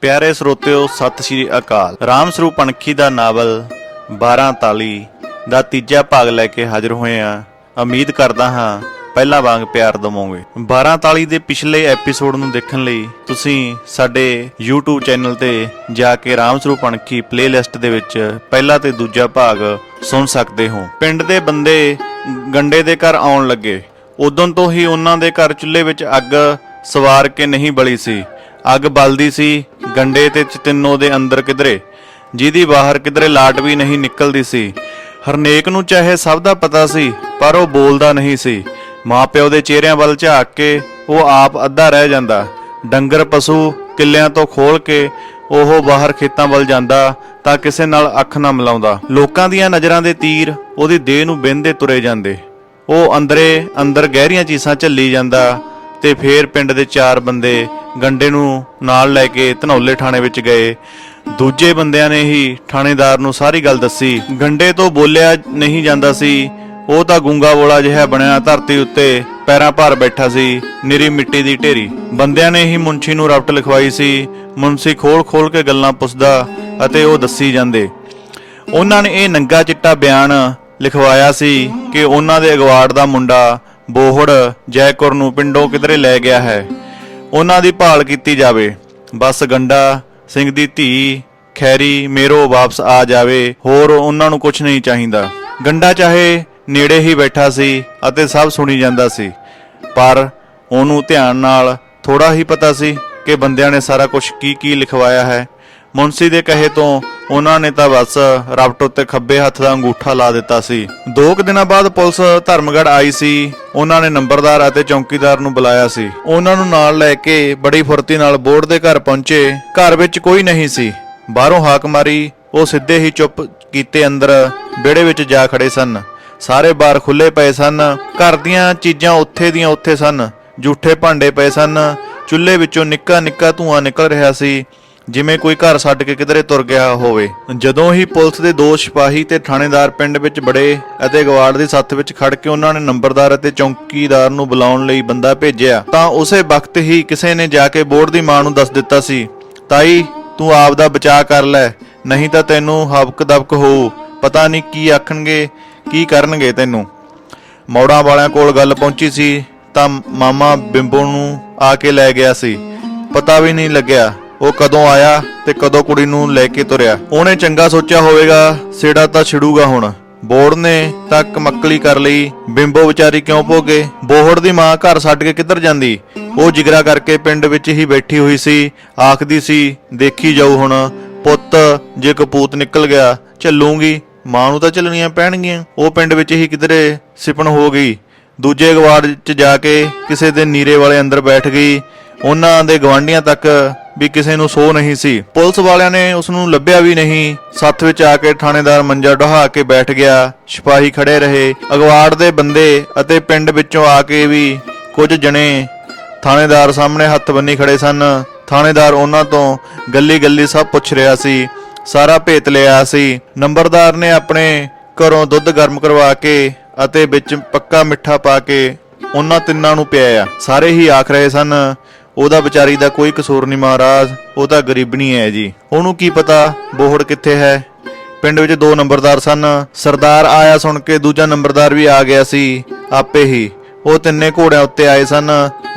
प्यारे ਸਰੋਤਿਓ सत श्री अकाल। राम ਸਰੂਪ ਅਣਖੀ ਦਾ ਨਾਵਲ 12 ਤਾਲੀ ਦਾ ਤੀਜਾ ਭਾਗ ਲੈ ਕੇ ਹਾਜ਼ਰ ਹੋਏ ਆ। ਉਮੀਦ ਕਰਦਾ ਹਾਂ ਪਹਿਲਾਂ ਵਾਂਗ ਪਿਆਰ ਦਵੋਗੇ। 12 ਤਾਲੀ ਦੇ ਪਿਛਲੇ ਐਪੀਸੋਡ ਨੂੰ ਦੇਖਣ ਲਈ ਤੁਸੀਂ ਸਾਡੇ YouTube ਚੈਨਲ ਤੇ ਜਾ ਕੇ ਰਾਮ ਸਰੂਪ ਅਣਖੀ ਪਲੇਲਿਸਟ ਦੇ ਵਿੱਚ ਪਹਿਲਾ ਤੇ ਦੂਜਾ ਭਾਗ ਸੁਣ ਸਕਦੇ ਹੋ। ਪਿੰਡ ਦੇ ਬੰਦੇ ਗੰਡੇ ਦੇ ਘਰ ਆਉਣ ਲੱਗੇ। ਉਦੋਂ ਤੋਂ ਹੀ ਉਹਨਾਂ ਦੇ ਘਰ ਚੁੱਲ੍ਹੇ ਵਿੱਚ ਅੱਗ ਸਵਾਰ ਕੇ ਨਹੀਂ ਬਲੀ ਸੀ। ਅੱਗ ਬਲਦੀ ਸੀ ਗੰਡੇ ਤੇ ਚਤਿੰਨੋ ਦੇ ਅੰਦਰ ਕਿਧਰੇ, ਜਿਹਦੀ ਬਾਹਰ ਕਿਧਰੇ ਲਾਟ ਵੀ ਨਹੀਂ ਨਿਕਲਦੀ ਸੀ। ਹਰਨੇਕ ਨੂੰ ਚਾਹੇ ਸਭ ਦਾ ਪਤਾ ਸੀ, ਪਰ ਉਹ ਬੋਲਦਾ ਨਹੀਂ ਸੀ। ਮਾਂ ਪਿਓ ਦੇ ਚਿਹਰਿਆਂ ਵੱਲ ਝਾਕ ਕੇ ਉਹ ਆਪ ਅੱਧਾ ਰਹਿ ਜਾਂਦਾ। ਡੰਗਰ ਪਸ਼ੂ ਕਿੱਲਿਆਂ ਤੋਂ ਖੋਲ ਕੇ ਉਹ ਬਾਹਰ ਖੇਤਾਂ ਵੱਲ ਜਾਂਦਾ ਤਾਂ ਕਿਸੇ ਨਾਲ ਅੱਖ ਨਾ ਮਿਲਾਉਂਦਾ। ਲੋਕਾਂ ਦੀਆਂ ਨਜ਼ਰਾਂ ਦੇ ਤੀਰ ਉਹਦੀ ਦੇਹ ਨੂੰ ਬਿੰਨਦੇ ਤੁਰੇ ਜਾਂਦੇ। ਉਹ ਅੰਦਰੇ ਅੰਦਰ ਗਹਿਰੀਆਂ ਚੀਸਾਂ ਝੱਲੀ ਜਾਂਦਾ ਤੇ ਫੇਰ ਪਿੰਡ ਦੇ 4 ਬੰਦੇ ਗੰਡੇ ਨੂੰ ਨਾਲ ਲੈ ਕੇ ਧਨੌਲੇ ਥਾਣੇ ਵਿੱਚ ਗਏ। ਦੂਜੇ ਬੰਦਿਆਂ ਨੇ ਹੀ ਥਾਣੇਦਾਰ ਨੂੰ ਸਾਰੀ ਗੱਲ ਦੱਸੀ। ਗੰਡੇ ਤੋਂ ਬੋਲਿਆ ਨਹੀਂ ਜਾਂਦਾ ਸੀ। ਉਹ ਤਾਂ ਗੂੰਗਾ ਬੋਲਾ ਜਿਹਾ ਬਣਿਆ ਧਰਤੀ ਉੱਤੇ ਪੈਰਾਂ ਭਾਰ ਬੈਠਾ ਸੀ, ਨਿਰੀ ਮਿੱਟੀ ਦੀ ਢੇਰੀ। ਬੰਦਿਆਂ ਨੇ ਹੀ ਮੁੰਸ਼ੀ ਨੂੰ ਰਪਟ ਲਿਖਵਾਈ ਸੀ। ਮੁੰਸ਼ੀ ਖੋਲ ਕੇ ਗੱਲਾਂ ਪੁੱਛਦਾ ਅਤੇ ਉਹ ਦੱਸੀ ਜਾਂਦੇ। ਉਹਨਾਂ ਨੇ ਇਹ ਨੰਗਾ ਚਿੱਟਾ ਬਿਆਨ ਲਿਖਵਾਇਆ ਸੀ ਕਿ ਉਹਨਾਂ ਦੇ ਅਗਵਾੜ ਦਾ ਮੁੰਡਾ ਬੋਹੜ ਜੈਕੁਰ ਨੂੰ ਪਿੰਡੋਂ ਕਿਧਰੇ ਲੈ ਗਿਆ ਹੈ। ਉਹਨਾਂ ਦੀ ਭਾਲ ਕੀਤੀ ਜਾਵੇ। ਬਸ ਗੰਡਾ ਸਿੰਘ ਦੀ ਧੀ ਖੈਰੀ ਮੇਰੋ ਵਾਪਸ ਆ ਜਾਵੇ, ਹੋਰ ਉਹਨਾਂ ਨੂੰ ਕੁਝ ਨਹੀਂ ਚਾਹੀਦਾ। ਗੰਡਾ ਚਾਹੇ ਨੇੜੇ ਹੀ ਬੈਠਾ ਸੀ ਅਤੇ ਸਭ ਸੁਣੀ ਜਾਂਦਾ ਸੀ, ਪਰ ਉਹਨੂੰ ਧਿਆਨ ਨਾਲ ਥੋੜਾ ਹੀ ਪਤਾ ਸੀ ਕਿ ਬੰਦਿਆਂ ਨੇ ਸਾਰਾ ਕੁਝ ਕੀ ਲਿਖਵਾਇਆ ਹੈ। ਮੁੰਸੀ ਦੇ ਕਹੇ ਤੋਂ ਉਹਨਾਂ ਨੇ ਤਾਂ ਬਸ ਰਪਟ ਉੱਤੇ ਖੱਬੇ ਹੱਥ ਦਾ ਅੰਗੂਠਾ ਲਾ ਦਿੱਤਾ ਸੀ। 2 ਦਿਨਾਂ ਬਾਅਦ ਪੁਲਿਸ ਧਰਮਗੜ੍ਹ ਆਈ ਸੀ। ਉਹਨਾਂ ਨੇ ਨੰਬਰਦਾਰ ਅਤੇ ਚੌਕੀਦਾਰ ਨੂੰ ਬੁਲਾਇਆ ਸੀ। ਉਹਨਾਂ ਨੂੰ ਨਾਲ ਲੈ ਕੇ ਬੜੀ ਫੁਰਤੀ ਨਾਲ ਬੋਰਡ ਦੇ ਘਰ ਪਹੁੰਚੇ। ਘਰ ਵਿੱਚ ਕੋਈ ਨਹੀਂ ਸੀ। ਬਾਹਰੋਂ ਹਾਕ ਮਾਰੀ, ਉਹ ਸਿੱਧੇ ਹੀ ਚੁੱਪ ਕੀਤੇ ਅੰਦਰ ਵਿਹੜੇ ਵਿੱਚ ਜਾ ਖੜੇ ਸਨ। ਸਾਰੇ ਬਾਰ ਖੁੱਲੇ ਪਏ ਸਨ। ਘਰ ਦੀਆਂ ਚੀਜ਼ਾਂ ਉੱਥੇ ਦੀਆਂ ਉੱਥੇ ਸਨ। ਜੂਠੇ ਭਾਂਡੇ ਪਏ ਸਨ। ਚੁੱਲ੍ਹੇ ਵਿੱਚੋਂ ਨਿੱਕਾ ਧੂੰਆਂ ਨਿਕਲ ਰਿਹਾ ਸੀ, ਜਿਵੇਂ ਕੋਈ ਘਰ ਛੱਡ ਕੇ ਕਿਧਰੇ ਤੁਰ ਗਿਆ ਹੋਵੇ। ਜਦੋਂ ਹੀ ਪੁਲਿਸ ਦੇ 2 ਸਿਪਾਹੀ ਤੇ ਥਾਣੇਦਾਰ ਪਿੰਡ ਵਿੱਚ ਬੜੇ ਅਤੇ ਗਵਾੜ ਦੀ ਸੱਥ ਵਿੱਚ ਖੜ ਕੇ ਉਹਨਾਂ ਨੇ ਨੰਬਰਦਾਰ ਅਤੇ ਚੌਕੀਦਾਰ ਨੂੰ ਬੁਲਾਉਣ ਲਈ ਬੰਦਾ ਭੇਜਿਆ, ਤਾਂ ਉਸੇ ਵਕਤ ਹੀ ਕਿਸੇ ਨੇ ਜਾ ਕੇ ਬੋਰਡ ਦੀ ਮਾਂ ਨੂੰ ਦੱਸ ਦਿੱਤਾ ਸੀ, ਤਾਈ ਤੂੰ ਆਪ ਦਾ ਬਚਾਅ ਕਰ ਲੈ, ਨਹੀਂ ਤਾਂ ਤੈਨੂੰ ਹਬਕ ਦਬਕ ਹੋਊ। ਪਤਾ ਨਹੀਂ ਕੀ ਆਖਣਗੇ, ਕੀ ਕਰਨਗੇ ਤੈਨੂੰ। ਮੌੜਾਂ ਵਾਲਿਆਂ ਕੋਲ ਗੱਲ ਪਹੁੰਚੀ ਸੀ ਤਾਂ ਮਾਮਾ ਬਿੰਬੋ ਨੂੰ ਆ ਕੇ ਲੈ ਗਿਆ ਸੀ। ਪਤਾ ਵੀ ਨਹੀਂ ਲੱਗਿਆ ਉਹ ਕਦੋਂ ਆਇਆ ਤੇ ਕਦੋਂ ਕੁੜੀ ਨੂੰ ਲੈ ਕੇ ਤੁਰਿਆ। ਉਹਨੇ ਚੰਗਾ ਸੋਚਿਆ ਹੋਵੇਗਾ, ਸਿੜਾ ਤਾਂ ਛਿੜੂਗਾ ਹੁਣ। ਬੋਰਡ ਨੇ ਤਾਂ ਕਮਕਲੀ ਕਰ ਲਈ। ਬਿੰਬੋ ਵਿਚਾਰੀ ਕਿਉਂ ਭੋਗੇ? ਬੋਹੜ ਦੀ ਮਾਂ ਘਰ ਛੱਡ ਕੇ ਕਿੱਧਰ ਜਾਂਦੀ? ਉਹ ਜਿਗਰਾ ਕਰਕੇ ਪਿੰਡ ਵਿੱਚ ਹੀ ਬੈਠੀ ਹੋਈ ਸੀ। ਆਖਦੀ ਸੀ, ਦੇਖੀ ਜਾਊ ਹੁਣ ਪੁੱਤ, ਜੇ ਕਪੂਤ ਨਿਕਲ ਗਿਆ ਚੱਲੂਗੀ, ਮਾਂ ਨੂੰ ਤਾਂ ਚੱਲਣੀਆਂ ਪੈਣਗੀਆਂ। ਉਹ ਪਿੰਡ ਵਿੱਚ ਹੀ ਕਿਧਰੇ ਸਿਪਣ ਹੋ ਗਈ। ਦੂਜੇ ਗਵਾੜ 'ਚ ਜਾ ਕੇ ਕਿਸੇ ਦੇ ਨੀਰੇ ਵਾਲੇ ਅੰਦਰ ਬੈਠ ਗਈ। ਉਹਨਾਂ ਦੇ ਗਵਾਂਢੀਆਂ ਤੱਕ ਵੀ ਕਿਸੇ ਨੂੰ ਸੋ ਨਹੀਂ ਸੀ। ਪੁਲਿਸ ਵਾਲਿਆਂ ਨੇ ਉਸ ਨੂੰ ਲੱਭਿਆ ਵੀ ਨਹੀਂ। ਸੱਥ ਵਿੱਚ ਆ ਕੇ ਥਾਣੇਦਾਰ ਮੰਜਾ ਢਹਾ ਕੇ ਬੈਠ ਗਿਆ। ਸਿਪਾਹੀ ਖੜੇ ਰਹੇ। ਅਗਵਾੜ ਦੇ ਬੰਦੇ ਅਤੇ ਪਿੰਡ ਵਿੱਚੋਂ ਆ ਕੇ ਵੀ ਕੁਝ ਜਣੇ ਥਾਣੇਦਾਰ ਸਾਹਮਣੇ ਹੱਥ ਬੰਨੀ ਖੜੇ ਸਨ। ਥਾਣੇਦਾਰ ਉਹਨਾਂ ਤੋਂ ਗੱਲੀ ਸਭ ਪੁੱਛ ਰਿਹਾ ਸੀ, ਸਾਰਾ ਭੇਤ ਲਿਆ ਸੀ। ਨੰਬਰਦਾਰ ਨੇ ਆਪਣੇ ਘਰੋਂ ਦੁੱਧ ਗਰਮ ਕਰਵਾ ਕੇ ਅਤੇ ਵਿੱਚ ਪੱਕਾ ਮਿੱਠਾ ਪਾ ਕੇ ਉਹਨਾਂ ਤਿੰਨਾਂ ਨੂੰ ਪਿਆਇਆ। ਸਾਰੇ ਹੀ ਆਖ ਰਹੇ ਸਨ, ਉਹਦਾ ਵਿਚਾਰੀ ਦਾ ਕੋਈ ਕਸੂਰ ਨਹੀਂ ਮਹਾਰਾਜ, ਉਹ ਤਾਂ ਗਰੀਬਣੀ ਹੈ ਜੀ। ਉਹਨੂੰ ਕੀ ਪਤਾ ਬੋਹੜ ਕਿੱਥੇ ਹੈ। ਪਿੰਡ ਵਿੱਚ 2 ਨੰਬਰਦਾਰ ਸਨ। ਸਰਦਾਰ ਆਇਆ ਸੁਣ ਕੇ ਦੂਜਾ ਨੰਬਰਦਾਰ ਵੀ ਆ ਗਿਆ ਸੀ ਆਪੇ ਹੀ। ਉਹ ਤਿੰਨੇ ਘੋੜਿਆਂ ਉੱਤੇ ਆਏ ਸਨ।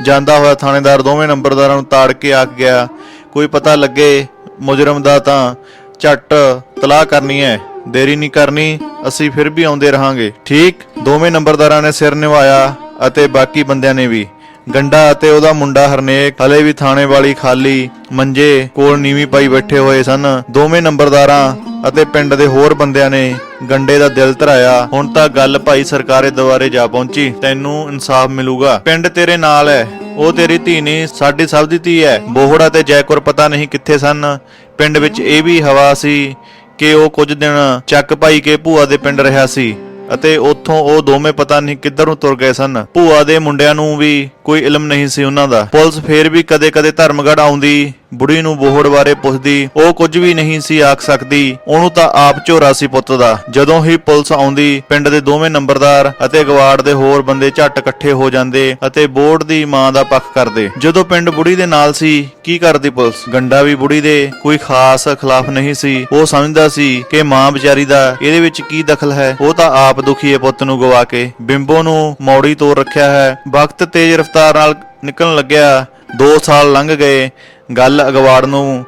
ਜਾਂਦਾ ਹੋਇਆ ਥਾਣੇਦਾਰ ਦੋਵੇਂ ਨੰਬਰਦਾਰਾਂ ਨੂੰ ਤਾੜ ਕੇ ਆਖ ਗਿਆ, ਕੋਈ ਪਤਾ ਲੱਗੇ ਮੁਜਰਮ ਦਾ ਤਾਂ ਝੱਟ ਤਲਾਹ ਕਰਨੀ ਹੈ, ਦੇਰੀ ਨਹੀਂ ਕਰਨੀ, ਅਸੀਂ ਫਿਰ ਵੀ ਆਉਂਦੇ ਰਹਾਂਗੇ। ਠੀਕ। ਦੋਵੇਂ ਨੰਬਰਦਾਰਾਂ ਨੇ ਸਿਰ ਨਿਵਾਇਆ ਅਤੇ ਬਾਕੀ ਬੰਦਿਆਂ ਨੇ ਵੀ। ਗੰਡਾ ਅਤੇ ਉਹਦਾ ਮੁੰਡਾ ਹਰਨੇਕ ਹਲੇ ਵੀ ਥਾਣੇ ਵਾਲੀ ਖਾਲੀ ਮੰਜੇ ਕੋਲ ਨੀਵੀਂ ਪਾਈ ਬੈਠੇ ਹੋਏ ਸਨ। ਦੋਵੇਂ ਨੰਬਰਦਾਰਾਂ ਅਤੇ ਪਿੰਡ ਦੇ ਹੋਰ ਬੰਦਿਆਂ ਨੇ ਗੰਡੇ ਦਾ ਦਿਲ ਧਰਾਇਆ। ਹੁਣ ਤਾਂ ਗੱਲ ਭਾਈ ਸਰਕਾਰੇ ਦੁਆਰੇ ਜਾ ਪਹੁੰਚੀ, ਤੈਨੂੰ ਇਨਸਾਫ ਮਿਲੂਗਾ। ਪਿੰਡ ਤੇਰੇ ਨਾਲ ਹੈ, ਉਹ ਤੇਰੀ ਧੀ ਨਹੀਂ, ਸਾਡੀ ਸਭ ਦੀ ਧੀ ਹੈ। ਬੋਹੜ ਅਤੇ ਜੈਕੁਰ ਪਤਾ ਨਹੀਂ ਕਿੱਥੇ ਸਨ। ਪਿੰਡ ਵਿੱਚ ਇਹ ਵੀ ਹਵਾ ਸੀ ਕਿ ਉਹ ਕੁਝ ਦਿਨ ਚੱਕ ਪਾਈ ਕੇ ਭੂਆ ਦੇ ਪਿੰਡ ਰਿਹਾ ਸੀ ਅਤੇ ਉੱਥੋਂ ਉਹ ਦੋਵੇਂ ਪਤਾ ਨਹੀਂ ਕਿੱਧਰ ਨੂੰ ਤੁਰ ਗਏ ਸਨ। ਭੂਆ ਦੇ ਮੁੰਡਿਆਂ ਨੂੰ ਵੀ ਕੋਈ ਇਲਮ ਨਹੀਂ ਸੀ ਉਹਨਾਂ ਦਾ। ਪੁਲਿਸ ਫੇਰ ਵੀ ਕਦੇ-ਕਦੇ ਧਰਮਗੜ੍ਹ ਆਉਂਦੀ, ਬੁੜੀ ਨੂੰ ਬੋਹੜ ਬਾਰੇ ਪੁੱਛਦੀ, ਉਹ ਕੁਝ ਵੀ ਨਹੀਂ ਸੀ ਆਖ ਸਕਦੀ। ਉਹਨੂੰ ਤਾਂ ਆਪ ਝੋਰਾ ਸੀ ਪੁੱਤ ਦਾ। ਜਦੋਂ ਹੀ ਪੁਲਿਸ ਆਉਂਦੀ, ਪਿੰਡ ਦੇ ਦੋਵੇਂ ਨੰਬਰਦਾਰ ਅਤੇ ਗਵਾੜ ਦੇ ਹੋਰ ਬੰਦੇ ਝੱਟ ਇਕੱਠੇ ਹੋ ਜਾਂਦੇ ਅਤੇ ਬੋਹੜ ਦੀ ਮਾਂ ਦਾ ਪੱਖ ਕਰਦੇ। ਜਦੋਂ ਪਿੰਡ ਬੁੜੀ ਦੇ ਨਾਲ ਸੀ, ਕੀ ਕਰਦੀ ਪੁਲਿਸ? ਗੰਡਾ ਵੀ ਬੁੜੀ ਦੇ ਕੋਈ ਖਾਸ ਖਿਲਾਫ ਨਹੀਂ ਸੀ। ਉਹ ਸਮਝਦਾ ਸੀ ਕਿ ਮਾਂ ਵਿਚਾਰੀ ਦਾ ਇਹਦੇ ਵਿੱਚ ਕੀ ਦਖਲ ਹੈ, ਉਹ ਤਾਂ ਆਪ ਦੁਖੀ ਹੈ ਪੁੱਤ ਨੂੰ ਗਵਾ ਕੇ। ਬਿੰਬੋ ਨੂੰ ਮੌੜੀ ਤੋਰ ਰੱਖਿਆ ਹੈ। ਵਕਤ ਤੇਜ਼ ਰਫ਼ਤਾਰ ਨਾਲ ਨਿਕਲਣ ਲੱਗਿਆ। 2 ਸਾਲ ਲੰਘ ਗਏ। ਗੱਲ ਅਗਵਾੜ ਨੂੰ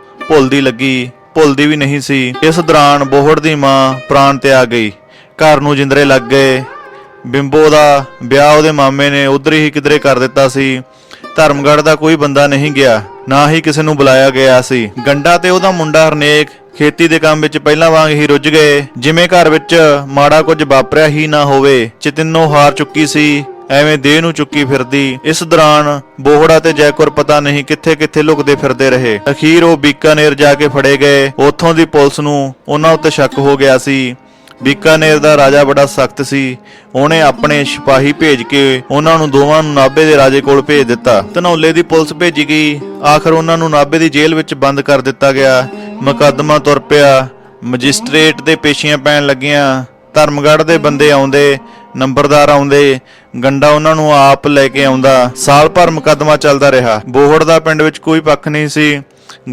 ਭੁੱਲਦੀ ਵੀ ਨਹੀਂ ਸੀ। ਇਸ ਦੌਰਾਨ ਬੋਹੜ ਦੀ ਮਾਂ ਪ੍ਰਾਣ ਤਿਆਗ ਗਈ। ਘਰ ਨੂੰ ਜਿੰਦਰੇ ਲੱਗ ਗਏ। ਬਿੰਬੋ ਦਾ ਵਿਆਹ ਉਹਦੇ ਮਾਮੇ ਨੇ ਉਧਰ ਹੀ ਕਿਧਰੇ ਕਰ ਦਿੱਤਾ ਸੀ। ਧਰਮਗੜ੍ਹ ਦਾ ਕੋਈ ਬੰਦਾ ਨਹੀਂ ਗਿਆ, ਨਾ ਹੀ ਕਿਸੇ ਨੂੰ ਬੁਲਾਇਆ ਗਿਆ ਸੀ। ਗੰਡਾ ਤੇ ਉਹਦਾ ਮੁੰਡਾ ਹਰਨੇਕ ਖੇਤੀ ਦੇ ਕੰਮ ਵਿੱਚ ਪਹਿਲਾਂ ਵਾਂਗ ਹੀ ਰੁੱਝ ਗਏ, ਜਿਵੇਂ ਘਰ ਵਿੱਚ ਮਾੜਾ ਕੁਝ ਵਾਪਰਿਆ ਹੀ ਨਾ ਹੋਵੇ। ਚਿਤਿੰਨੋ ਹਾਰ ਚੁੱਕੀ ਸੀ, ਐਵੇਂ ਦੇਹ ਨੂੰ ਚੁੱਕੀ ਫਿਰਦੀ। ਇਸ ਦੌਰਾਨ ਬੋਹੜਾ ਤੇ ਜੈਕੁਰ ਪਤਾ ਨਹੀਂ ਕਿੱਥੇ-ਕਿੱਥੇ ਲੁਕਦੇ ਫਿਰਦੇ ਰਹੇ। ਅਖੀਰ ਉਹ ਬੀਕਾਨੇਰ ਜਾ ਕੇ ਫੜੇ ਗਏ। ਉੱਥੋਂ ਦੀ ਪੁਲਿਸ ਨੂੰ ਉਹਨਾਂ ਉੱਤੇ ਸ਼ੱਕ ਹੋ ਗਿਆ ਸੀ। ਬੀਕਾਨੇਰ ਦਾ ਰਾਜਾ ਬੜਾ ਸਖਤ ਸੀ। ਉਹਨੇ ਆਪਣੇ ਸਿਪਾਹੀ ਭੇਜ ਕੇ ਉਹਨਾਂ ਨੂੰ ਦੋਵਾਂ ਨੂੰ ਨਾਭੇ ਦੇ ਰਾਜੇ ਕੋਲ ਭੇਜ ਦਿੱਤਾ। ਧਨੌਲੇ ਦੀ ਪੁਲਿਸ ਭੇਜੀ ਗਈ। ਆਖਰ ਉਹਨਾਂ ਨੂੰ ਨਾਭੇ ਦੀ ਜੇਲ੍ਹ ਵਿੱਚ ਬੰਦ ਕਰ ਦਿੱਤਾ ਗਿਆ। ਮੁਕੱਦਮਾ ਤੁਰ ਪਿਆ। ਮੈਜਿਸਟ੍ਰੇਟ ਦੇ ਪੇਸ਼ੀਆਂ ਪੈਣ ਲੱਗੀਆਂ। ਧਰਮਗੜ੍ਹ ਦੇ ਬੰਦੇ ਆਉਂਦੇ, ਨੰਬਰਦਾਰ ਆਉਂਦੇ, ਗੰਡਾ ਉਹਨਾਂ ਨੂੰ ਆਪ ਲੈ ਕੇ ਆਉਂਦਾ। ਸਾਲ ਭਰ ਮੁਕੱਦਮਾ ਚੱਲਦਾ ਰਿਹਾ। ਬੋਹੜ ਦਾ ਪਿੰਡ ਵਿੱਚ ਕੋਈ ਪੱਖ ਨਹੀਂ ਸੀ।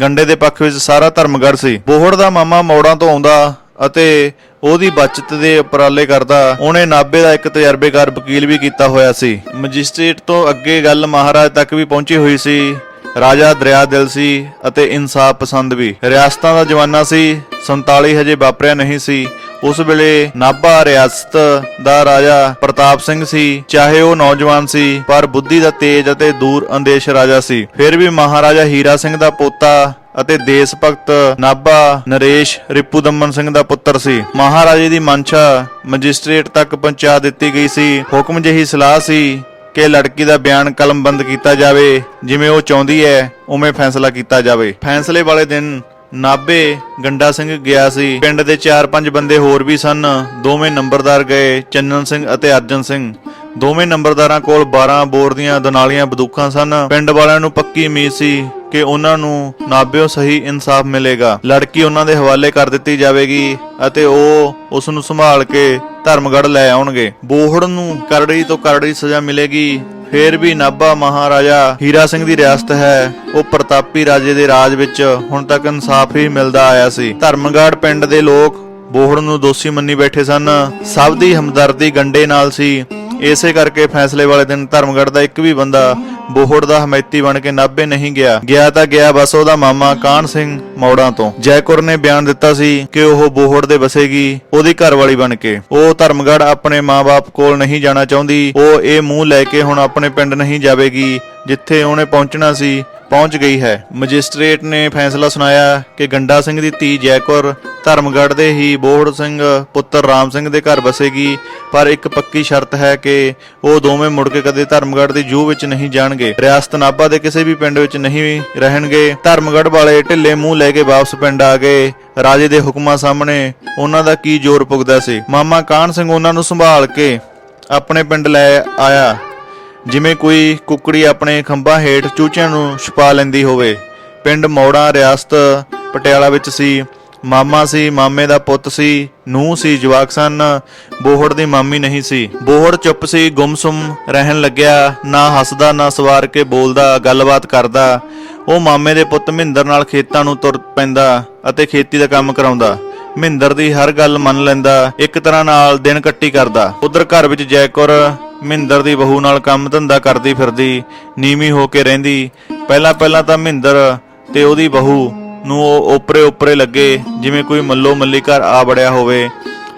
ਗੰਡੇ ਦੇ ਪੱਖ ਵਿੱਚ ਸਾਰਾ ਧਰਮਗੜ੍ਹ ਸੀ। ਬੋਹੜ ਦਾ ਮਾਮਾ ਮੌੜਾਂ ਤੋਂ ਆਉਂਦਾ ਅਤੇ ਉਹਦੀ ਬਚਤ ਦੇ ਉਪਰਾਲੇ ਕਰਦਾ। ਉਹਨੇ ਨਾਭੇ ਦਾ ਇੱਕ ਤਜਰਬੇਕਾਰ ਵਕੀਲ ਵੀ ਕੀਤਾ ਹੋਇਆ ਸੀ। ਮੈਜਿਸਟ੍ਰੇਟ ਤੋਂ ਅੱਗੇ ਗੱਲ ਮਹਾਰਾਜ ਤੱਕ ਵੀ ਪਹੁੰਚੀ ਹੋਈ ਸੀ। ਰਾਜਾ ਦਰਿਆ ਦਿਲ ਸੀ ਅਤੇ ਇਨਸਾਫ ਪਸੰਦ ਵੀ। ਰਿਆਸਤਾਂ ਦਾ ਜਮਾਨਾ ਸੀ। 47 ਹਜੇ ਵਾਪਰਿਆ ਨਹੀਂ ਸੀ। ਉਸ ਵੇਲੇ ਨਾਭਾ ਰਿਆਸਤ ਦਾ ਰਾਜਾ ਪ੍ਰਤਾਪ ਸਿੰਘ ਸੀ। ਚਾਹੇ ਉਹ ਨੌਜਵਾਨ ਸੀ, ਪਰ ਬੁੱਧੀ ਦਾ ਤੇਜ ਅਤੇ ਦੂਰ ਅੰਦੇਸ਼ ਰਾਜਾ ਸੀ। ਫਿਰ ਵੀ ਮਹਾਰਾਜਾ ਹੀਰਾ ਸਿੰਘ ਦਾ ਪੋਤਾ ਅਤੇ ਦੇਸ਼ ਭਗਤ ਨਾਭਾ ਨਰੇਸ਼ ਰਿਪੂਦਮਨ ਸਿੰਘ ਦਾ ਪੁੱਤਰ ਸੀ। ਮਹਾਰਾਜੇ ਦੀ ਮਨਸ਼ਾ ਮੈਜਿਸਟ੍ਰੇਟ ਤੱਕ ਪਹੁੰਚਾ ਦਿੱਤੀ ਗਈ ਸੀ। ਹੁਕਮ ਜਿਹੀ ਸਲਾਹ ਸੀ ਕਿ ਲੜਕੀ ਦਾ ਬਿਆਨ ਕਲਮਬੰਦ ਕੀਤਾ ਜਾਵੇ। ਜਿਵੇਂ ਉਹ ਚਾਹੁੰਦੀ ਹੈ ਉਵੇਂ ਫੈਸਲਾ ਕੀਤਾ ਜਾਵੇ। ਫੈਸਲੇ ਵਾਲੇ ਦਿਨ ਨਾਭੇ ਗੰਡਾ ਸਿੰਘ ਗਿਆ ਸੀ। ਪਿੰਡ ਦੇ 4-5 ਬੰਦੇ ਹੋਰ ਵੀ ਸਨ। ਦੋਵੇਂ ਨੰਬਰਦਾਰ ਗਏ, ਚੰਨਨ ਸਿੰਘ ਅਤੇ ਅਰਜਨ ਸਿੰਘ। ਦੋਵੇਂ ਨੰਬਰਦਾਰਾਂ ਕੋਲ 12 ਬੋਰ ਦੀਆਂ ਦਨਾਲੀਆਂ ਬੰਦੂਕਾਂ ਸਨ। ਪਿੰਡ ਵਾਲਿਆਂ ਨੂੰ ਪੱਕੀ ਉਮੀਦ ਸੀ ਕਿ ਉਹਨਾਂ ਨੂੰ ਨਾਭਿਓਂ ਸਹੀ ਇਨਸਾਫ ਮਿਲੇਗਾ। ਲੜਕੀ ਉਹਨਾਂ ਦੇ ਹਵਾਲੇ ਕਰ ਦਿੱਤੀ ਜਾਵੇਗੀ ਅਤੇ ਉਹ ਉਸ ਨੂੰ ਸੰਭਾਲ ਕੇ ਧਰਮਗੜ੍ਹ ਲੈ ਆਉਣਗੇ। ਬੋਹੜ ਨੂੰ ਕਰੜੀ ਤੋਂ ਕਰੜੀ ਸਜ਼ਾ ਮਿਲੇਗੀ। ਫੇਰ ਵੀ ਨਾਭਾ ਮਹਾਰਾਜਾ ਹੀਰਾ ਸਿੰਘ ਦੀ ਰਿਆਸਤ ਹੈ। ਉਹ ਪ੍ਰਤਾਪੀ ਰਾਜੇ ਦੇ ਰਾਜ ਵਿੱਚ ਹੁਣ ਤੱਕ ਇਨਸਾਫ ਹੀ ਮਿਲਦਾ ਆਇਆ ਸੀ। ਧਰਮਗੜ੍ਹ ਪਿੰਡ ਦੇ ਲੋਕ ਬੋਹੜ ਨੂੰ ਦੋਸ਼ੀ ਮੰਨੀ ਬੈਠੇ ਸਨ। ਸਭ ਦੀ ਹਮਦਰਦੀ ਗੰਡੇ ਨਾਲ ਸੀ। ਇਸੇ ਕਰਕੇ ਫੈਸਲੇ ਵਾਲੇ ਦਿਨ ਧਰਮਗੜ੍ਹ ਦਾ ਇੱਕ ਵੀ ਬੰਦਾ ਬੋਹੜ ਦਾ ਹਮੈਤੀ ਬਣ ਕੇ ਨਾਭੇ ਨਹੀਂ ਗਿਆ ਤਾਂ ਗਿਆ ਬਸ ਉਹਦਾ ਮਾਮਾ ਕਾਹਨ ਸਿੰਘ ਮੌੜਾਂ ਤੋਂ। ਜੈਕੁਰ ਨੇ ਬਿਆਨ ਦਿੱਤਾ ਸੀ ਕਿ ਉਹ ਬੋਹੜ ਦੇ ਵਸੇਗੀ, ਉਹਦੀ ਘਰਵਾਲੀ ਬਣ ਕੇ। ਉਹ ਧਰਮਗੜ੍ਹ ਆਪਣੇ ਮਾਂ-ਬਾਪ ਕੋਲ ਨਹੀਂ ਜਾਣਾ ਚਾਹੁੰਦੀ। ਉਹ ਇਹ ਮੂੰਹ ਲੈ ਕੇ ਹੁਣ ਆਪਣੇ ਪਿੰਡ ਨਹੀਂ ਜਾਵੇਗੀ ਜਿੱਥੇ ਉਹਨੇ ਪਹੁੰਚਣਾ ਸੀ। ਪਹੁੰਚ ਗਈ ਹੈ। ਮੈਜਿਸਟ੍ਰੇਟ ਨੇ ਫੈਸਲਾ ਸੁਣਾਇਆ ਕਿ ਗੰਡਾ ਸਿੰਘ ਦੀ ਧੀ ਜੈਕੁਰ ਧਰਮਗੜ੍ਹ ਦੇ ਹੀ ਬੋਹੜ ਸਿੰਘ ਪੁੱਤਰ ਰਾਮ ਸਿੰਘ ਦੇ ਘਰ ਵਸੇਗੀ, ਪਰ ਇੱਕ ਪੱਕੀ ਸ਼ਰਤ ਹੈ ਕਿ ਉਹ ਦੋਵੇਂ ਮੁੜ ਕੇ ਕਦੇ ਧਰਮਗੜ੍ਹ ਦੀ ਜੂਹ ਵਿੱਚ ਨਹੀਂ ਜਾਣਗੇ। ਰਿਆਸਤ ਨਾਭਾ ਦੇ ਕਿਸੇ ਵੀ ਪਿੰਡ ਵਿੱਚ ਨਹੀਂ ਰਹਿਣਗੇ। ਧਰਮਗੜ੍ਹ ਵਾਲੇ ਢਿੱਲੇ ਮੂੰਹ ਲੈ ਕੇ ਵਾਪਸ ਪਿੰਡ ਆ ਗਏ। ਰਾਜੇ ਦੇ ਹੁਕਮਾਂ ਸਾਹਮਣੇ ਉਹਨਾਂ ਦਾ ਕੀ ਜ਼ੋਰ ਪੁੱਗਦਾ ਸੀ। ਮਾਮਾ ਕਾਹਨ ਸਿੰਘ ਉਹਨਾਂ ਨੂੰ ਸੰਭਾਲ ਕੇ ਆਪਣੇ ਪਿੰਡ ਲੈ ਆਇਆ, ਜਿਵੇਂ ਕੋਈ ਕੁੱਕੜੀ ਆਪਣੇ ਖੰਭਾਂ ਹੇਠ ਚੂਚਿਆਂ ਨੂੰ ਛੁਪਾ ਲੈਂਦੀ ਹੋਵੇ। ਪਿੰਡ ਮੌੜਾਂ ਰਿਆਸਤ ਪਟਿਆਲਾ ਵਿੱਚ ਸੀ। ਮਾਮਾ ਸੀ, ਮਾਮੇ ਦਾ ਪੁੱਤ ਸੀ, ਨੂੰਹ ਸੀ, ਜਵਾਕ ਸਨ। ਬੋਹੜ ਦੀ ਮਾਮੀ ਨਹੀਂ ਸੀ। ਬੋਹੜ ਚੁੱਪ ਸੀ, ਗੁੰਮਸੁੰਮ ਰਹਿਣ ਲੱਗਿਆ। ਨਾ ਹੱਸਦਾ, ਨਾ ਸਵਾਰ ਕੇ ਬੋਲਦਾ, ਗੱਲਬਾਤ ਕਰਦਾ। ਉਹ ਮਾਮੇ ਦੇ ਪੁੱਤ ਮਹਿੰਦਰ ਨਾਲ ਖੇਤਾਂ ਨੂੰ ਤੁਰ ਪੈਂਦਾ ਅਤੇ ਖੇਤੀ ਦਾ ਕੰਮ ਕਰਾਉਂਦਾ। ਮਹਿੰਦਰ ਦੀ ਹਰ ਗੱਲ ਮੰਨ ਲੈਂਦਾ। ਇੱਕ ਤਰ੍ਹਾਂ ਨਾਲ ਦਿਨ ਕੱਟੀ ਕਰਦਾ। ਉਧਰ ਘਰ ਵਿੱਚ ਜੈਕੁਰ ਮਹਿੰਦਰ ਦੀ ਬਹੂ ਨਾਲ ਕੰਮ ਧੰਦਾ ਕਰਦੀ ਫਿਰਦੀ, ਨੀਵੀਂ ਹੋ ਕੇ ਰਹਿੰਦੀ। ਪਹਿਲਾਂ ਤਾਂ ਮਹਿੰਦਰ ਤੇ ਉਹਦੀ ਬਹੂ ਨੂੰ ਉਹ ਓਪਰੇ ਲੱਗੇ, ਜਿਵੇਂ ਕੋਈ ਮੱਲੋ ਮੱਲੀ ਘਰ ਆ ਵੜਿਆ ਹੋਵੇ।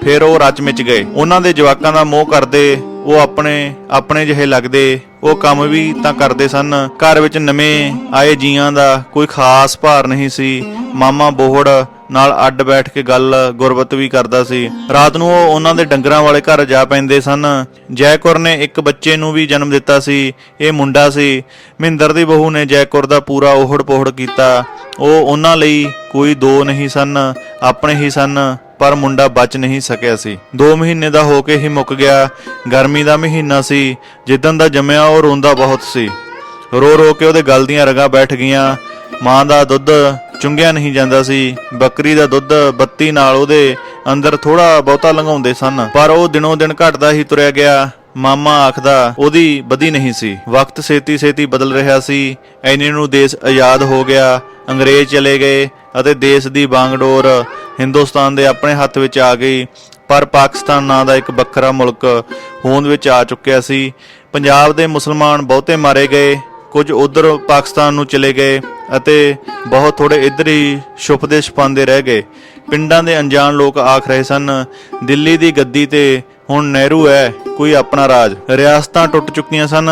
ਫਿਰ ਉਹ ਰਚ ਮਿਚ ਗਏ। ਉਹਨਾਂ ਦੇ ਜਵਾਕਾਂ ਦਾ ਮੋਹ ਕਰਦੇ। ਉਹ ਆਪਣੇ ਜਿਹੇ ਲੱਗਦੇ। ਉਹ ਕੰਮ ਵੀ ਤਾਂ ਕਰਦੇ ਸਨ। ਘਰ ਵਿੱਚ ਨਵੇਂ ਆਏ ਜੀਆਂ ਦਾ ਕੋਈ ਖਾਸ ਭਾਰ ਨਹੀਂ ਸੀ। ਮਾਮਾ ਬੋਹੜ ਨਾਲ ਅੱਡ ਬੈਠ ਕੇ ਗੱਲ ਗੁਰਬਤ ਵੀ ਕਰਦਾ ਸੀ। ਰਾਤ ਨੂੰ ਉਹ ਉਹਨਾਂ ਦੇ ਡੰਗਰਾਂ ਵਾਲੇ ਘਰ ਜਾ ਪੈਂਦੇ ਸਨ। ਜੈਕੁਰ ਨੇ ਇੱਕ ਬੱਚੇ ਨੂੰ ਵੀ ਜਨਮ ਦਿੱਤਾ ਸੀ। ਇਹ ਮੁੰਡਾ ਸੀ। ਮਹਿੰਦਰ ਦੀ ਬਹੂ ਨੇ ਜੈਕੁਰ ਦਾ ਪੂਰਾ ਓਹੜ ਪੋਹੜ ਕੀਤਾ। ਉਹ ਉਹਨਾਂ ਲਈ ਕੋਈ ਦੋ ਨਹੀਂ ਸਨ, ਆਪਣੇ ਹੀ ਸਨ, ਪਰ ਮੁੰਡਾ ਬਚ ਨਹੀਂ ਸਕਿਆ ਸੀ। 2 ਮਹੀਨੇ ਦਾ ਹੋ ਕੇ ਹੀ ਮੁੱਕ ਗਿਆ। ਗਰਮੀ ਦਾ ਮਹੀਨਾ ਸੀ। ਜਿੱਦਣ ਦਾ ਜੰਮਿਆ ਉਹ ਰੋਂਦਾ ਬਹੁਤ ਸੀ। ਰੋ ਰੋ ਕੇ ਉਹਦੇ ਗਲ ਦੀਆਂ ਰਗਾਂ ਬੈਠ ਗਈਆਂ। ਮਾਂ ਦਾ ਦੁੱਧ ਚੁੰਗਿਆ ਨਹੀਂ ਜਾਂਦਾ ਸੀ। ਬੱਕਰੀ ਦਾ ਦੁੱਧ ਬੱਤੀ ਨਾਲ ਉਹਦੇ ਅੰਦਰ ਥੋੜਾ ਬਹੁਤਾ ਲੰਘਾਉਂਦੇ ਸਨ, ਪਰ ਉਹ ਦਿਨੋਂ ਦਿਨ ਘਟਦਾ ਹੀ ਤੁਰਿਆ ਗਿਆ। ਮਾਮਾ ਆਖਦਾ ਉਹਦੀ ਵਧੀ ਨਹੀਂ ਸੀ। ਵਕਤ ਛੇਤੀ ਛੇਤੀ ਬਦਲ ਰਿਹਾ ਸੀ। ਐਨੇ ਨੂੰ ਦੇਸ਼ ਆਜ਼ਾਦ ਹੋ ਗਿਆ, ਅੰਗਰੇਜ਼ ਚਲੇ ਗਏ ਅਤੇ ਦੇਸ਼ ਦੀ ਬਾਗਡੋਰ ਹਿੰਦੁਸਤਾਨ ਦੇ ਆਪਣੇ ਹੱਥ ਵਿੱਚ ਆ ਗਈ। ਪਰ ਪਾਕਿਸਤਾਨ ਨਾਂ ਦਾ ਇੱਕ ਵੱਖਰਾ ਮੁਲਕ ਹੋਂਦ ਵਿੱਚ ਆ ਚੁੱਕਿਆ ਸੀ। ਪੰਜਾਬ ਦੇ ਮੁਸਲਮਾਨ ਬਹੁਤੇ ਮਾਰੇ ਗਏ, ਕੁਝ ਉਧਰ ਪਾਕਿਸਤਾਨ ਨੂੰ ਚਲੇ ਗਏ ਅਤੇ ਬਹੁਤ ਥੋੜੇ ਇੱਧਰ ਹੀ ਛੁਪਦੇ ਛਪਾਉਂਦੇ ਰਹਿ ਗਏ। ਪਿੰਡਾਂ ਦੇ ਅਣਜਾਣ ਲੋਕ ਆਖ ਰਹੇ ਸਨ, ਦਿੱਲੀ ਦੀ ਗੱਦੀ ਤੇ ਹੁਣ ਨਹਿਰੂ ਹੈ, ਕੋਈ ਆਪਣਾ ਰਾਜ। ਰਿਆਸਤਾਂ ਟੁੱਟ ਚੁੱਕੀਆਂ ਸਨ,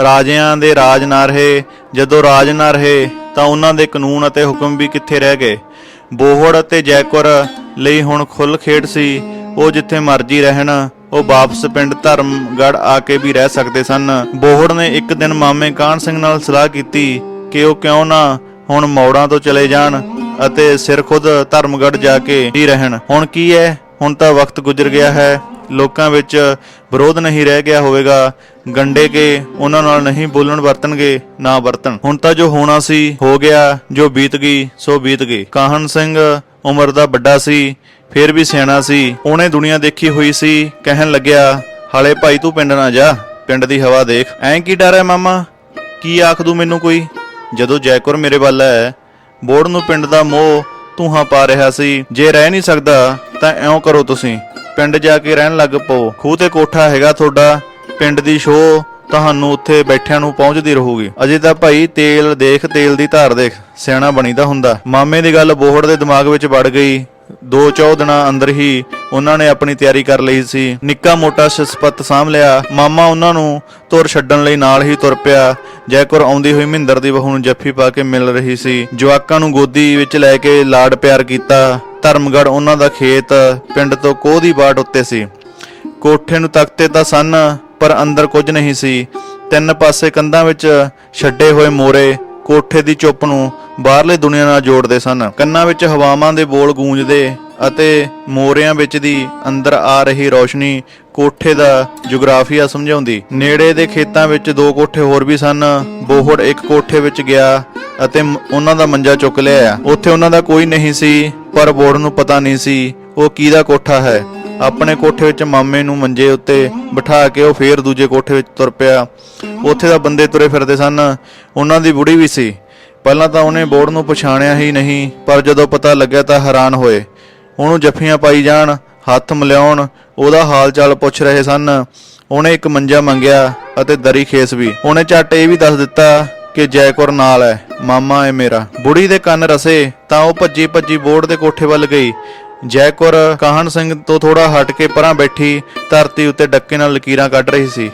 ਰਾਜਿਆਂ ਦੇ ਰਾਜ ਨਾ ਰਹੇ। ਜਦੋਂ ਰਾਜ ਨਾ ਰਹੇ ਤਾਂ ਉਹਨਾਂ ਦੇ ਕਾਨੂੰਨ ਅਤੇ ਹੁਕਮ ਵੀ ਕਿੱਥੇ ਰਹਿ ਗਏ। ਬੋਹੜ ਅਤੇ ਜੈਕੁਰ ਲਈ ਹੁਣ ਖੁੱਲ੍ਹ ਖੇਡ ਸੀ। ਉਹ ਜਿੱਥੇ ਮਰਜ਼ੀ ਰਹਿਣ, ਉਹ ਵਾਪਸ ਪਿੰਡ ਧਰਮਗੜ੍ਹ ਆ ਕੇ ਵੀ ਰਹਿ ਸਕਦੇ ਸਨ। ਬੋਹੜ ਨੇ ਇੱਕ ਦਿਨ ਮਾਮੇ ਕਾਹਨ ਸਿੰਘ ਨਾਲ ਸਲਾਹ ਕੀਤੀ ਕਿ ਉਹ ਕਿਉਂ ਨਾ ਹੁਣ ਮੌੜਾਂ ਤੋਂ ਚਲੇ ਜਾਣ ਅਤੇ ਸਿਰ ਖੁਦ ਧਰਮਗੜ੍ਹ ਜਾ ਕੇ ਹੀ ਰਹਿਣ। ਹੁਣ ਕੀ ਹੈ, ਹੁਣ ਤਾਂ ਵਕਤ ਗੁਜ਼ਰ ਗਿਆ ਹੈ। ਲੋਕਾਂ ਵਿੱਚ ਵਿਰੋਧ ਨਹੀਂ ਰਹਿ ਗਿਆ ਹੋਵੇਗਾ। ਗੰਡੇ ਕੇ ਉਹਨਾਂ ਨਾਲ ਨਹੀਂ ਬੋਲਣ ਵਰਤਣਗੇ, ਨਾ ਵਰਤਣ। ਹੁਣ ਤਾਂ ਜੋ ਹੋਣਾ ਸੀ ਹੋ ਗਿਆ, ਜੋ ਬੀਤ ਗਈ ਸੋ ਬੀਤ ਗਈ। ਕਾਹਨ ਸਿੰਘ ਉਮਰ ਦਾ ਵੱਡਾ ਸੀ, ਫੇਰ ਵੀ ਸਿਆਣਾ ਸੀ। ਉਹਨੇ ਦੁਨੀਆ ਦੇਖੀ ਹੋਈ ਸੀ। ਕਹਿਣ ਲੱਗਿਆ, ਹਾਲੇ ਭਾਈ ਤੂੰ ਪਿੰਡ ਨਾ ਜਾ, ਪਿੰਡ ਦੀ ਹਵਾ ਦੇਖ। ਐਂ ਕੀ ਡਰ ਹੈ ਮਾਮਾ, ਕੀ ਆਖ ਦੂ ਮੈਨੂੰ ਕੋਈ? ਜਦੋਂ ਜੈਕੁਰ ਮੇਰੇ ਵੱਲ ਹੈ, ਬੋੜ ਨੂੰ ਪਿੰਡ ਦਾ ਮੋਹ ਧੂਹਾਂ ਪਾ ਰਿਹਾ ਸੀ। ਜੇ ਰਹਿ ਨਹੀਂ ਸਕਦਾ ਤਾਂ ਇਉਂ ਕਰੋ, ਤੁਸੀਂ ਪਿੰਡ ਜਾ ਕੇ ਰਹਿਣ ਲੱਗ ਪਓ। ਖੂਹ ਤੇ ਕੋਠਾ ਹੈਗਾ ਤੁਹਾਡਾ, ਪਿੰਡ ਦੀ ਸ਼ੋਅ ਤੁਹਾਨੂੰ ਉੱਥੇ ਬੈਠਿਆਂ ਨੂੰ ਪਹੁੰਚਦੀ ਰਹੂਗੀ। ਅਜੇ ਤਾਂ ਭਾਈ ਤੇਲ ਦੇਖ, ਤੇਲ ਦੀ ਧਾਰ ਦੇਖ, ਸਿਆਣਾ ਬਣੀਦਾ ਹੁੰਦਾ। ਮਾਮੇ ਦੀ ਗੱਲ ਬੋਹੜ ਦੇ ਦਿਮਾਗ ਵਿੱਚ ਵੜ ਗਈ। 2-4 ਦਿਨਾਂ ਅੰਦਰ ਹੀ ਉਹਨਾਂ ਨੇ ਆਪਣੀ ਤਿਆਰੀ ਕਰ ਲਈ ਸੀ। ਨਿੱਕਾ ਮੋਟਾ ਸਿਸਪਤ ਸਾਂਭ ਲਿਆ। ਮਾਮਾ ਉਹਨਾਂ ਨੂੰ ਤੁਰ ਛੱਡਣ ਲਈ ਨਾਲ ਹੀ ਤੁਰ ਪਿਆ। ਜੈਕੁਰ ਆਉਂਦੀ ਹੋਈ ਮਹਿੰਦਰ ਦੀ ਬਹੂ ਨੂੰ ਜੱਫੀ ਪਾ ਕੇ ਮਿਲ ਰਹੀ ਸੀ। ਜਵਾਕਾਂ ਨੂੰ ਗੋਦੀ ਵਿੱਚ ਲੈ ਕੇ ਲਾਡ ਪਿਆਰ ਕੀਤਾ। ਧਰਮਗੜ੍ਹ ਉਹਨਾਂ ਦਾ ਖੇਤ ਪਿੰਡ ਤੋਂ ਕੋਹ ਦੀ ਬਾਟ ਉੱਤੇ ਸੀ। ਕੋਠੇ ਨੂੰ ਤਖਤੇ ਤਾਂ ਸਨ, ਪਰ ਅੰਦਰ ਕੁਝ ਨਹੀਂ ਸੀ। ਤਿੰਨ ਪਾਸੇ ਕੰਧਾਂ ਵਿੱਚ ਛੱਡੇ ਹੋਏ ਮੋਰੇ ਕੋਠੇ ਦੀ ਚੁੱਪ ਨੂੰ ਬਾਹਰਲੇ ਦੁਨੀਆ ਨਾਲ ਜੋੜਦੇ ਸਨ। ਕੰਨਾਂ ਵਿੱਚ ਹਵਾਵਾਂ ਦੇ ਬੋਲ ਗੂੰਜਦੇ ਅਤੇ ਮੋਰਿਆਂ ਵਿੱਚ ਦੀ ਅੰਦਰ ਆ ਰਹੀ ਰੌਸ਼ਨੀ ਕੋਠੇ ਦਾ ਜੁਗਰਾਫੀਆ ਸਮਝਾਉਂਦੀ। ਨੇੜੇ ਦੇ ਖੇਤਾਂ ਵਿੱਚ 2 ਕੋਠੇ ਹੋਰ ਵੀ ਸਨ। ਬੋਹੜ ਇੱਕ ਕੋਠੇ ਵਿੱਚ ਗਿਆ ਅਤੇ ਉਹਨਾਂ ਦਾ ਮੰਜਾ ਚੁੱਕ ਲਿਆ। ਉੱਥੇ ਉਹਨਾਂ ਦਾ ਕੋਈ ਨਹੀਂ ਸੀ, ਪਰ ਬੋਹੜ ਨੂੰ ਪਤਾ ਨਹੀਂ ਸੀ ਉਹ ਕਿਹਦਾ ਕੋਠਾ ਹੈ। ਆਪਣੇ ਕੋਠੇ ਵਿੱਚ ਮਾਮੇ ਨੂੰ ਮੰਜੇ ਉੱਤੇ ਬਿਠਾ ਕੇ ਉਹ ਫੇਰ ਦੂਜੇ ਕੋਠੇ ਵਿੱਚ ਤੁਰ ਪਿਆ। ਉੱਥੇ ਤਾਂ ਬੰਦੇ ਤੁਰੇ ਫਿਰਦੇ ਸਨ, ਉਹਨਾਂ ਦੀ ਬੁੜੀ ਵੀ ਸੀ। ਪਹਿਲਾਂ ਤਾਂ ਉਹਨੇ ਬੋਹੜ ਨੂੰ ਪਛਾਣਿਆ ਹੀ ਨਹੀਂ, ਪਰ ਜਦੋਂ ਪਤਾ ਲੱਗਿਆ ਤਾਂ ਹੈਰਾਨ ਹੋਏ। ਉਹਨੂੰ ਜੱਫੀਆਂ ਪਾਈ ਜਾਣ, ਹੱਥ ਮਿਲਾਉਣ, ਉਹਦਾ ਹਾਲ ਚਾਲ ਪੁੱਛ ਰਹੇ ਸਨ। ਉਹਨੇ ਇੱਕ ਮੰਜਾ ਮੰਗਿਆ ਅਤੇ ਦਰੀ ਖੇਸ ਵੀ। ਉਹਨੇ ਝੱਟ ਇਹ ਵੀ ਦੱਸ ਦਿੱਤਾ ਕਿ ਜੈਕੁਰ ਨਾਲ ਹੈ, ਮਾਮਾ ਹੈ ਮੇਰਾ। ਬੁੜੀ ਦੇ ਕੰਨ ਰਸੇ ਤਾਂ ਉਹ ਭੱਜੀ ਭੱਜੀ ਬੋਹੜ ਦੇ ਕੋਠੇ ਵੱਲ ਗਈ। ਜੈਕੁਰ ਕਾਹਨ ਸਿੰਘ ਤੋਂ ਥੋੜਾ ਹਟ ਕੇ ਪਰਾਂ ਬੈਠੀ ਧਰਤੀ ਉੱਤੇ ਡੱਕੇ ਨਾਲ ਲਕੀਰਾਂ ਕੱਢ ਰਹੀ ਸੀ।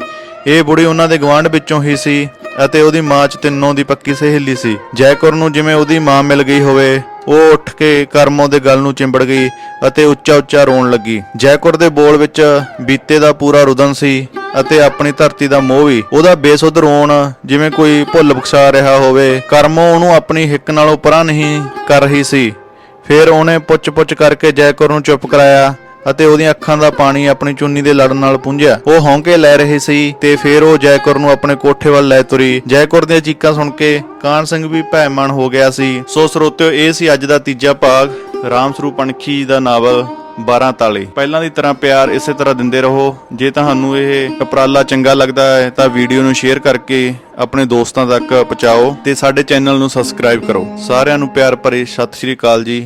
ਇਹ ਬੁੜੀ ਉਹਨਾਂ ਦੇ ਗੁਆਂਢ ਵਿੱਚੋਂ ਹੀ ਸੀ ਅਤੇ ਉਹਦੀ ਮਾਂ 'ਚ ਤਿੰਨੋਂ ਦੀ ਪੱਕੀ ਸਹੇਲੀ ਸੀ। ਜੈਕੁਰ ਨੂੰ ਜਿਵੇਂ ਉਹਦੀ ਮਾਂ ਮਿਲ ਗਈ ਹੋਵੇ। ਉਹ ਉੱਠ ਕੇ ਕਰਮੋਂ ਦੇ ਗਲ ਨੂੰ ਚਿੰਬੜ ਗਈ ਅਤੇ ਉੱਚਾ ਉੱਚਾ ਰੋਣ ਲੱਗੀ। ਜੈਕੁਰ ਦੇ ਬੋਲ ਵਿੱਚ ਬੀਤੇ ਦਾ ਪੂਰਾ ਰੁਦਨ ਸੀ ਅਤੇ ਆਪਣੀ ਧਰਤੀ ਦਾ ਮੋਹ ਵੀ। ਉਹਦਾ ਬੇਸੁੱਧ ਰੋਣ ਜਿਵੇਂ ਕੋਈ ਭੁੱਲ ਬਖਸ਼ਾ ਰਿਹਾ ਹੋਵੇ। ਕਰਮੋਂ ਉਹਨੂੰ ਆਪਣੀ ਹਿੱਕ ਨਾਲੋਂ ਪਰਾਂ ਨਹੀਂ ਕਰ ਰਹੀ ਸੀ। ਫਿਰ ਉਹਨੇ ਪੁੱਛ-ਪੁੱਛ ਕਰਕੇ ਜੈਕੁਰ ਨੂੰ ਚੁੱਪ ਕਰਾਇਆ ਅਤੇ ਉਹਦੀਆਂ ਅੱਖਾਂ ਦਾ ਪਾਣੀ ਆਪਣੀ ਚੁੰਨੀ ਦੇ ਲੜ ਨਾਲ ਪੁੰਝਿਆ। ਉਹ ਹੌਂਕੇ ਲੈ ਰਹੀ ਸੀ ਤੇ ਫਿਰ ਉਹ ਜੈਕੁਰ ਨੂੰ ਆਪਣੇ ਕੋਠੇ ਵੱਲ ਲੈ ਤੁਰੀ। ਜੈਕੁਰ ਦੀਆਂ ਚੀਕਾਂ ਸੁਣ ਕੇ ਕਾਹਨ ਸਿੰਘ ਵੀ ਭੈਮਣ ਹੋ ਗਿਆ ਸੀ। ਸੋ ਸਰੋਤਿਓ, ਇਹ ਸੀ ਅੱਜ ਦਾ ਤੀਜਾ ਭਾਗ ਰਾਮ ਸਰੂਪ ਅਣਖੀ ਦਾ ਨਾਵਲ 12 ਤਾਲੇ। ਪਹਿਲਾਂ ਦੀ ਤਰ੍ਹਾਂ ਪਿਆਰ ਇਸੇ ਤਰ੍ਹਾਂ ਦਿੰਦੇ ਰਹੋ। ਜੇ ਤੁਹਾਨੂੰ ਇਹ ਉਪਰਾਲਾ ਚੰਗਾ ਲੱਗਦਾ ਹੈ ਤਾਂ ਵੀਡੀਓ ਨੂੰ ਸ਼ੇਅਰ ਕਰਕੇ ਆਪਣੇ ਦੋਸਤਾਂ ਤੱਕ ਪਹੁੰਚਾਓ ਤੇ ਸਾਡੇ ਚੈਨਲ ਨੂੰ ਸਬਸਕ੍ਰਾਈਬ ਕਰੋ। ਸਾਰਿਆਂ ਨੂੰ ਪਿਆਰ ਭਰੀ ਸਤਿ ਸ਼੍ਰੀ ਅਕਾਲ ਜੀ।